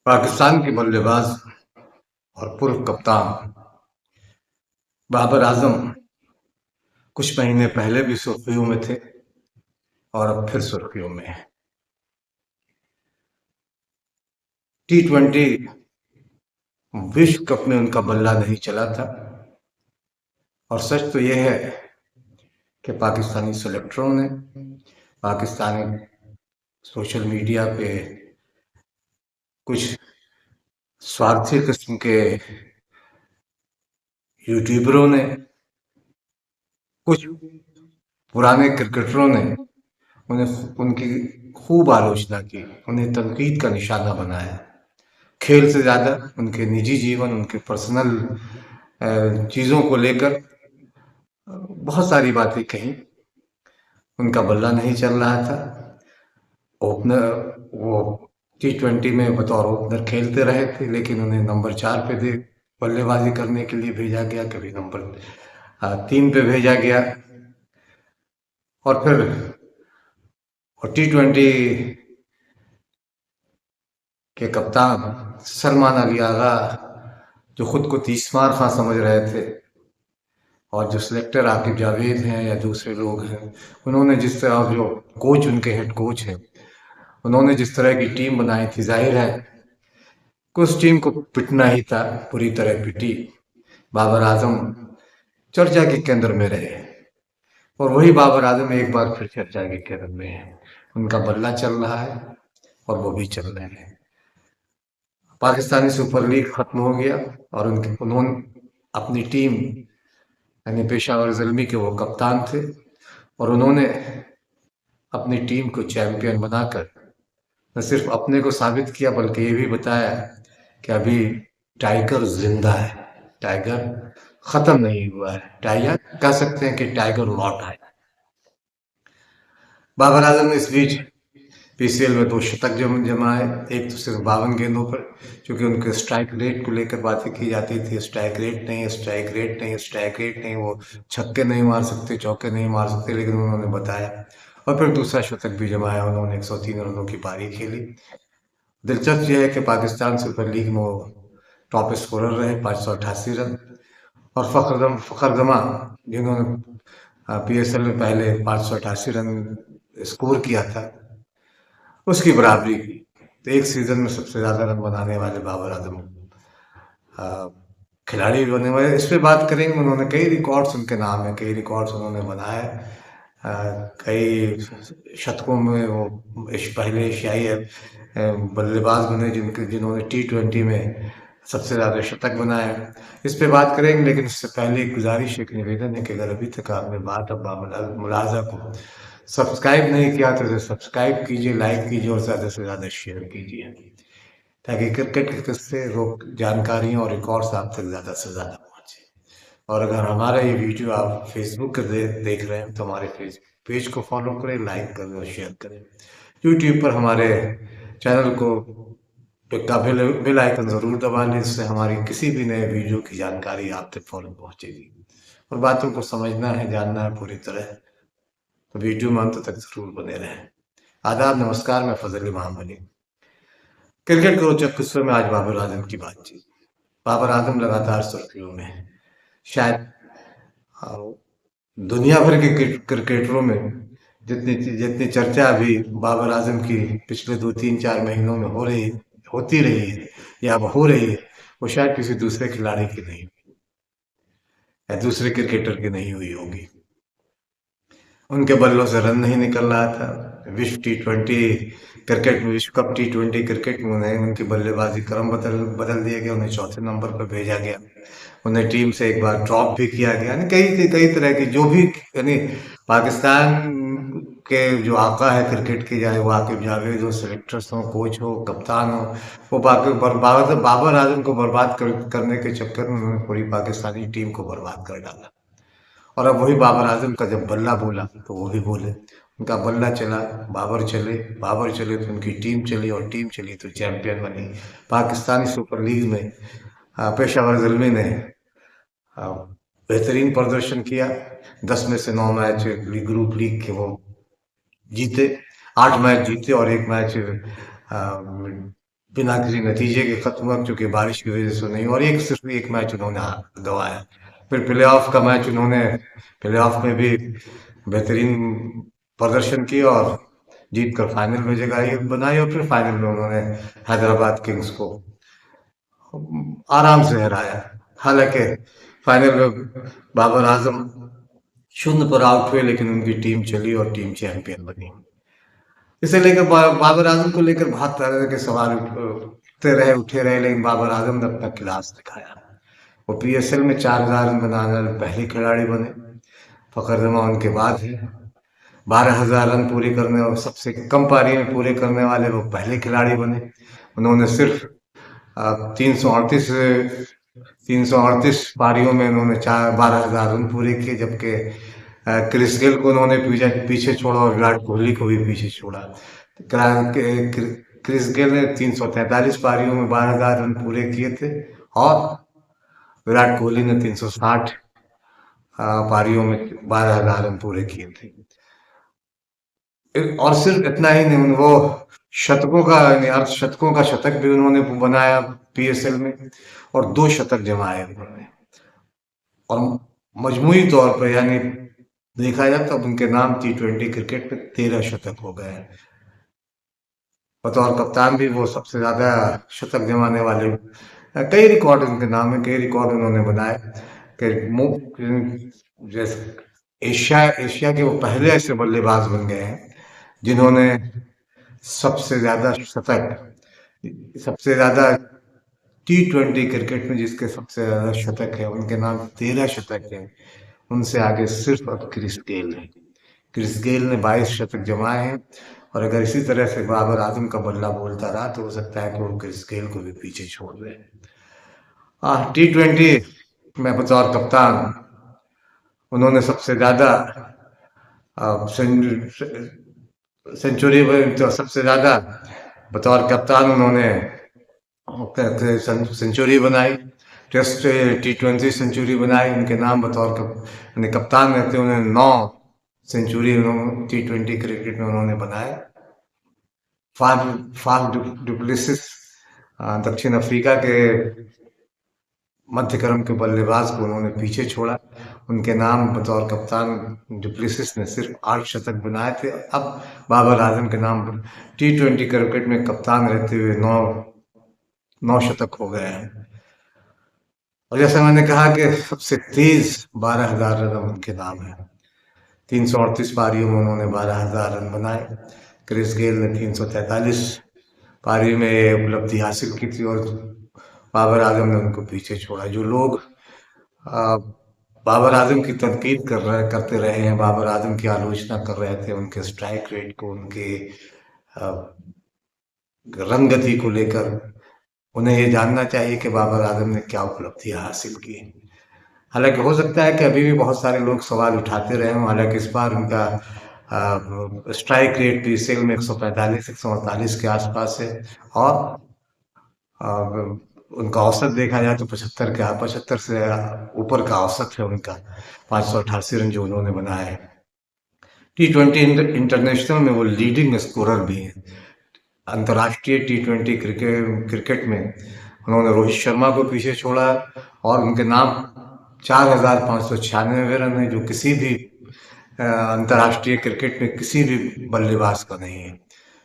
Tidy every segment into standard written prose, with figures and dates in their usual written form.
पाकिस्तान के बल्लेबाज और पूर्व कप्तान बाबर आजम कुछ महीने पहले भी सुर्खियों में थे और अब फिर सुर्खियों में हैं। टी20 विश्व कप में उनका बल्ला नहीं चला था और सच तो यह है कि पाकिस्तानी सेलेक्टरों ने पाकिस्तानी सोशल मीडिया पे कुछ स्वार्थी किस्म के यूट्यूबरों ने, कुछ पुराने क्रिकेटरों ने उन्हें उनकी खूब आलोचना की, उन्हें तनकीद का निशाना बनाया। खेल से ज़्यादा उनके निजी जीवन, उनके पर्सनल चीज़ों को लेकर बहुत सारी बातें कही। उनका बल्ला नहीं चल रहा था। ओपनर वो टी20 में बतौर ओपनर खेलते रहे थे, लेकिन उन्हें नंबर 4 पे दे बल्लेबाजी करने के लिए भेजा गया, कभी नंबर 3 पे भेजा गया। और फिर टी20 के कप्तान सलमान अली आगा, जो खुद को तीसमार खां समझ रहे थे, और जो सिलेक्टर आकिब जावेद हैं या दूसरे लोग हैं, उन्होंने जिस तरह, जो कोच उनके हेड कोच हैं, उन्होंने जिस तरह की टीम बनाई थी, जाहिर है कि उस टीम को पिटना ही था। पूरी तरह पिटी। बाबर आजम चर्चा के केंद्र में रहे और वही बाबर आजम एक बार फिर चर्चा के केंद्र में है। उनका बल्ला चल रहा है और वो भी चल रहे हैं। पाकिस्तानी सुपर लीग खत्म हो गया और उन्होंने अपनी टीम, यानी पेशावर ज़ल्मी के वो कप्तान थे, और उन्होंने अपनी टीम को चैंपियन बनाकर न सिर्फ अपने को साबित किया, बल्कि ये भी बताया कि अभी टाइगर जिंदा है, टाइगर खत्म नहीं हुआ है, टाइगर कह सकते हैं कि टाइगर लौट आया। बाबर आजम ने इस बीच पीसीएल में 2 शतक जमाए, एक तो सिर्फ 52 गेंदों पर, क्योंकि उनके स्ट्राइक रेट को लेकर बातें की जाती थी। स्ट्राइक रेट नहीं है, स्ट्राइक रेट नहीं है, स्ट्राइक रेट नहीं, वो छक्के नहीं मार सकते, चौके नहीं मार सकते, लेकिन उन्होंने बताया। और फिर दूसरा शतक भी जमाया उन्होंने, 103 रनों की पारी खेली। दिलचस्प यह है कि पाकिस्तान सुपर लीग में वो टॉप स्कोरर रहे, 588 रन। और फखर जमा, जिन्होंने पीएसएल में पहले 588 रन स्कोर किया था, उसकी बराबरी की। तो एक सीजन में सबसे ज्यादा रन बनाने वाले बाबर आजम खिलाड़ी बने हुए। इस पे बात करेंगे। उन्होंने कई रिकॉर्ड्स, उनके नाम है, कई रिकॉर्ड्स उन्होंने बनाए। कई शतकों में वो पहले एशियाई बल्लेबाज बने जिन्होंने टी20 में सबसे ज़्यादा शतक बनाए। इस पे बात करेंगे, लेकिन इससे पहले एक गुजारिश, एक निवेदन है कि अगर अभी तक आपने बात अब्बा मुलाजा को सब्सक्राइब नहीं किया तो इसे सब्सक्राइब कीजिए, लाइक कीजिए और ज़्यादा से ज़्यादा शेयर कीजिए, ताकि क्रिकेट के किस्से, जानकारियाँ और रिकॉर्ड्स आप तक ज़्यादा से ज़्यादा पहुँचे। और अगर हमारा ये वीडियो आप फेसबुक पर देख रहे हैं तो हमारे पेज को फॉलो करें, लाइक करें और शेयर करें। यूट्यूब पर हमारे चैनल को का बेल आइकन ज़रूर दबा लें, जिससे हमारी किसी भी नए वीडियो की जानकारी आप तक फौरन पहुँचेगी। और बातों को समझना है, जानना है पूरी तरह, तो वीडियो में अंत तक ज़रूर बने रहें। आदाब, नमस्कार, मैं फजल इमाम अली। क्रिकेट के रोचक किस्सों में आज बाबर आजम की बातचीत। बाबर आजम लगातार सुर्खियों में है। शायद दुनिया भर के क्रिकेटरों में जितनी जितनी चर्चा अभी बाबर आजम की पिछले 2-3-4 महीनों में होती रही है या अब हो रही है, वो शायद किसी दूसरे खिलाड़ी की नहीं हुई या दूसरे क्रिकेटर की नहीं हुई होगी। उनके बल्लों से रन नहीं निकल रहा था। विश्व टी20 क्रिकेट में, विश्व कप टी20 क्रिकेट में उन्हें, उनकी बल्लेबाजी क्रम बदल दिया गया, उन्हें चौथे नंबर पर भेजा गया, उन्हें टीम से एक बार ड्रॉप भी किया गया। यानी कई तरह की जो भी, यानी पाकिस्तान के जो आका है क्रिकेट के, चाहे वो आकिब जावेद हो, सेलेक्टर्स हो, कोच हो, कप्तान हो, वो बाबर आजम को बर्बाद करने के चक्कर में उन्होंने पूरी पाकिस्तानी टीम को बर्बाद कर डाला। और अब वही बाबर आजम का जब बल्ला बोला तो वो भी बोले। उनका बल्ला चला, बाबर चले तो उनकी टीम चली, और टीम चली तो चैंपियन बनी। पाकिस्तानी सुपर लीग में पेशावर ज़ल्मी ने बेहतरीन प्रदर्शन किया। 10 में से 9 मैच ग्रुप लीग के वो जीते, 8 मैच जीते और 1 मैच बिना किसी नतीजे के खत्म हुआ, क्योंकि बारिश की वजह से नहीं, और एक सिर्फ एक मैच उन्होंने गंवाया। फिर प्ले ऑफ का मैच उन्होंने, प्ले ऑफ में भी बेहतरीन प्रदर्शन किया और जीत कर फाइनल में जगह बनाई, और फिर फाइनल में उन्होंने हैदराबाद किंग्स को आराम से हराया। हालांकि फाइनल में बाबर आजम शून्य पर आउट हुए, लेकिन उनकी टीम चली और टीम चैंपियन बनी। इसे लेकर बाबर आजम को लेकर बहुत तरह के सवाल उठते रहे, लेकिन बाबर आजम ने अपना क्लास दिखाया। वो पीएसएल में 4,000 रन बनाने वाले पहले खिलाड़ी बने। फखर जमान उनके बाद है। 12,000 रन पूरे करने और सबसे कम पारी में पूरे करने वाले वो पहले खिलाड़ी बने। उन्होंने सिर्फ 338 338 पारियों में उन्होंने 12,000 रन पूरे किए, जबकि क्रिस गेल को उन्होंने पीछे छोड़ा और विराट कोहली को भी पीछे छोड़ा। क्रिस गेल ने 343 पारियों में 12,000 रन पूरे किए थे, और विराट कोहली ने 360 पारियों में 12,000 रन पूरे किए थे। और सिर्फ इतना ही नहीं, वो शतकों का अर्धशतकों का शतक भी उन्होंने बनाया पीएसएल में, और 2 शतक जमाए उन्होंने। और मजमूई तौर पर यानी देखा जाए तो उनके नाम T20 क्रिकेट में 13 शतक हो गए हैं। बतौर कप्तान भी वो सबसे ज्यादा शतक जमाने वाले, कई रिकॉर्ड उनके नाम है, कई रिकॉर्ड उन्होंने बनाए। जैसे एशिया एशिया के वो पहले ऐसे बल्लेबाज बन गए हैं जिन्होंने सबसे ज्यादा शतक, सबसे ज्यादा T20 क्रिकेट में जिसके सबसे ज्यादा शतक है, उनके नाम 13 शतक है। उनसे आगे सिर्फ अब क्रिस गेल है। क्रिस गेल ने 22 शतक जमाए हैं, और अगर इसी तरह से बाबर आजम का बल्ला बोलता रहा तो हो सकता है कि वो क्रिस गेल को भी पीछे छोड़ दे। T20 में बतौर कप्तान उन्होंने सबसे ज्यादा सेंचुरी, तो सबसे ज्यादा बतौर कप्तान उन्होंने सेंचुरी बनाई। टेस्ट T20 सेंचुरी बनाई उनके नाम बतौर कप्तान रहते उन्होंने 9 सेंचुरी T20 क्रिकेट में उन्होंने बनाए। फाफ डुप्लेसिस दक्षिण अफ्रीका के मध्यक्रम के बल्लेबाज को उन्होंने पीछे छोड़ा। उनके नाम बतौर कप्तान डुप्लेसिस ने सिर्फ 8 शतक बनाए थे। अब बाबर आजम के नाम T20 क्रिकेट में कप्तान रहते हुए 9 शतक हो गए हैं। और जैसे मैंने कहा कि सबसे तेज 12,000 रन उनके नाम है। 338 पारियों में उन्होंने 12,000 रन बनाए। क्रिस गेल ने 343 पारी में उपलब्धि हासिल की थी, और बाबर आजम ने उनको पीछे छोड़ा। जो लोग बाबर आजम की तनकीद करते रहे हैं, बाबर आजम की आलोचना कर रहे थे, उनके स्ट्राइक रेट को, उनके रन गति को लेकर, उन्हें ये जानना चाहिए कि बाबर आजम ने क्या उपलब्धियां हासिल की। हालांकि हो सकता है कि अभी भी बहुत सारे लोग सवाल उठाते रहे हों। हालांकि इस बार उनका स्ट्राइक रेट पीएसएल में 145-148 के आसपास है, और उनका औसत देखा जाए तो 75 से ऊपर का औसत है उनका। 588 रन जो उन्होंने बनाए हैं। T20 इंटरनेशनल में वो लीडिंग स्कोरर भी हैं। अंतर्राष्ट्रीय T20 क्रिकेट में उन्होंने रोहित शर्मा को पीछे छोड़ा, और उनके नाम 4,596 रन है, जो किसी भी अंतर्राष्ट्रीय क्रिकेट में किसी भी बल्लेबाज का नहीं है।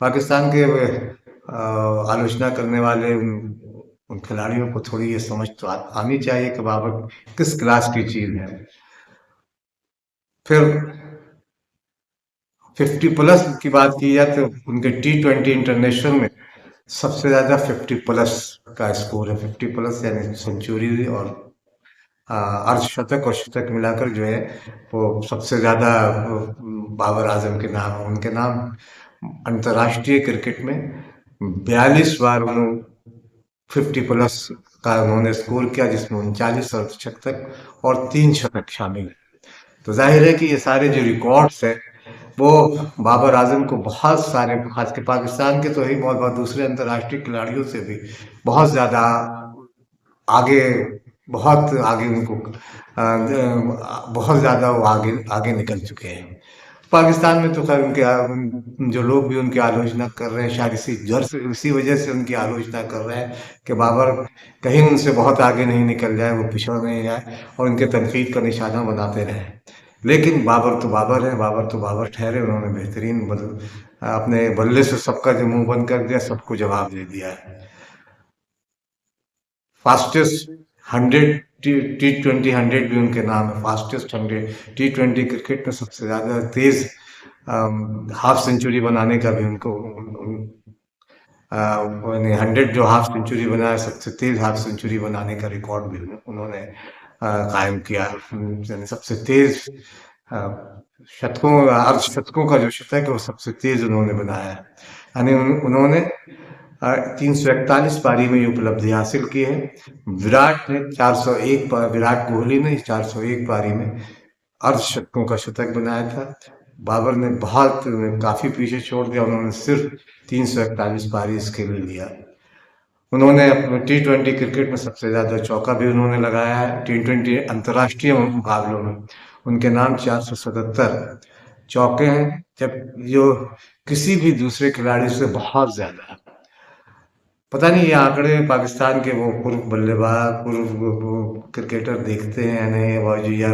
पाकिस्तान के आलोचना करने वाले उन खिलाड़ियों को थोड़ी ये समझ तो आनी चाहिए कि बाबर किस क्लास की चीज है। फिर 50 प्लस की बात की जाए तो उनके T20 इंटरनेशनल में सबसे ज्यादा 50 प्लस का स्कोर है। 50 प्लस यानी सेंचुरी और अर्धशतक और शतक मिलाकर जो है वो सबसे ज्यादा बाबर आजम के नाम है। उनके नाम अंतर्राष्ट्रीय क्रिकेट में 42 बार उन्होंने 50 प्लस का उन्होंने स्कोर किया, जिसमें 39 अर्धशतक और 3 शतक शामिल है। तो जाहिर है कि ये सारे जो रिकॉर्ड्स है वो बाबर आजम को बहुत सारे, खास के पाकिस्तान के तो ही, बहुत दूसरे अंतर्राष्ट्रीय खिलाड़ियों से भी बहुत ज्यादा आगे, उनको बहुत ज्यादा वो आगे निकल चुके हैं। पाकिस्तान में तो खैर उनके जो लोग भी उनकी आलोचना कर रहे हैं, शायद इसी वजह से उनकी आलोचना कर रहे हैं कि बाबर कहीं उनसे बहुत आगे नहीं निकल जाए, वो पिछड़ नहीं जाए और उनके तनकीद का निशाना बनाते रहें। लेकिन बाबर तो बाबर ठहरे, उन्होंने बेहतरीन अपने बल्ले से सबका जो मुंह बंद कर दिया, सबको जवाब दे दिया है। फास्टेस्ट 100 T20 100 भी उनके नाम है, फास्टेस्ट 100 T20 क्रिकेट में सबसे ज्यादा तेज हाफ सेंचुरी बनाने का भी उनको 100 जो हाफ सेंचुरी बनाया, सबसे तेज हाफ सेंचुरी बनाने का रिकॉर्ड भी उन्होंने कायम किया। यानी सबसे तेज अ, शतकों अर्धशतकों का जो शतक है वो सबसे तेज उन्होंने बनाया है। यानी उन्होंने 341 पारी में ये उपलब्धि हासिल की है। विराट ने 401 विराट कोहली ने 401 पारी में अर्धशतकों का शतक बनाया था। बाबर ने बहुत काफी पीछे छोड़ दिया, उन्होंने सिर्फ 341 पारी इसके लिए लिया। उन्होंने अपने T20 क्रिकेट में सबसे ज्यादा चौका भी उन्होंने लगाया है। T20 अंतर्राष्ट्रीय मुकाबलों में उनके नाम 477 चौके हैं, जब जो किसी भी दूसरे खिलाड़ी से बहुत ज्यादा है। पता नहीं ये आंकड़े पाकिस्तान के वो पूर्व बल्लेबाज, पूर्व वो क्रिकेटर देखते हैं या नहीं,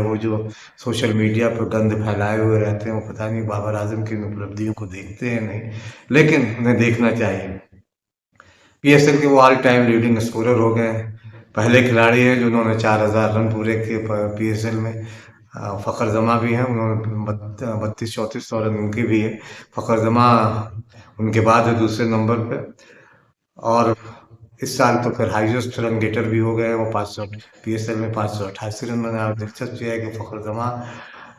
वो जो सोशल मीडिया पर गंद फैलाए हुए रहते हैं, वो पता नहीं बाबर आजम की इन उपलब्धियों को देखते हैं नहीं, लेकिन उन्हें देखना चाहिए। पीएसएल के वो ऑल टाइम लीडिंग स्कोरर हो गए हैं, पहले खिलाड़ी हैं जिन्होंने 4000 रन पूरे किए पीएसएल में। फ़खर जमा भी हैं, उन्होंने 32-34 रन उनके भी है। फ़खर जमा उनके बाद है दूसरे नंबर पे। और इस साल तो फिर हाईएस्ट रन गेटर भी हो गए, वो 500 पीएसएल में 588 रन बनाए। और दिलचस्प ये है कि फ़खर जमा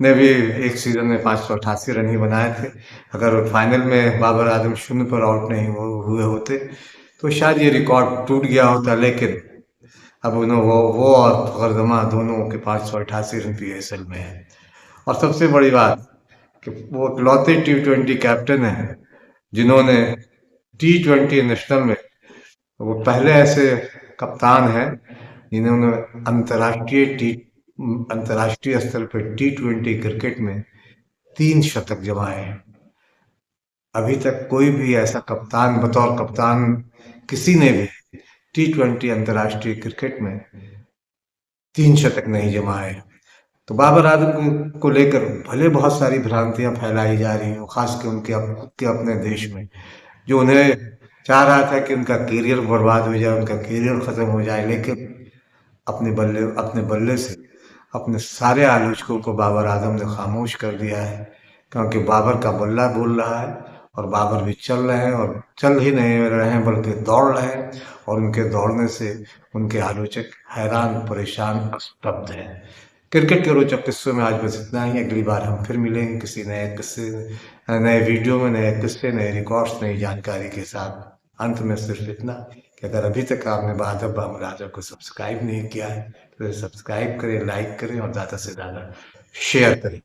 ने भी एक सीजन में 588 रन ही बनाए थे। अगर फाइनल में बाबर आजम शून्य पर आउट नहीं हुए होते तो शायद ये रिकॉर्ड टूट गया होता, लेकिन अब उन्होंने वो और फ़खर जमा दोनों के 588 रन पीएसएल में है। और सबसे बड़ी बात कि वो इकलौते T20 कैप्टन हैं जिन्होंने T20 नेशनल में, वो पहले ऐसे कप्तान हैं जिन्होंने अंतर्राष्ट्रीय स्तर पर T20 क्रिकेट में 3 शतक जमाए हैं। अभी तक कोई भी ऐसा कप्तान, बतौर कप्तान किसी ने भी T20 अंतर्राष्ट्रीय क्रिकेट में 3 शतक नहीं जमाए। तो बाबर आजम को लेकर भले बहुत सारी भ्रांतियां फैलाई जा रही हैं, खास के उनके अपने देश में, जो उन्हें चाह रहा था कि उनका करियर बर्बाद हो जाए, उनका करियर खत्म हो जाए, लेकिन अपने बल्ले से अपने सारे आलोचकों को बाबर आजम ने खामोश कर दिया है। क्योंकि बाबर का बल्ला बोल रहा है और बाबर भी चल रहे हैं, और चल ही नहीं रहे हैं बल्कि दौड़ रहे हैं, और उनके दौड़ने से उनके आलोचक हैरान, परेशान, स्तब्ध हैं। क्रिकेट के रोचक किस्सों में आज बस इतना ही। अगली बार हम फिर मिलेंगे किसी नए वीडियो में, नए किस्से, नए रिकॉर्ड्स, नई जानकारी के साथ। अंत में सिर्फ इतना कि अगर अभी तक आपने बादब बाबर आजम को सब्सक्राइब नहीं किया है तो सब्सक्राइब करें, लाइक करें और ज़्यादा से ज़्यादा शेयर करें।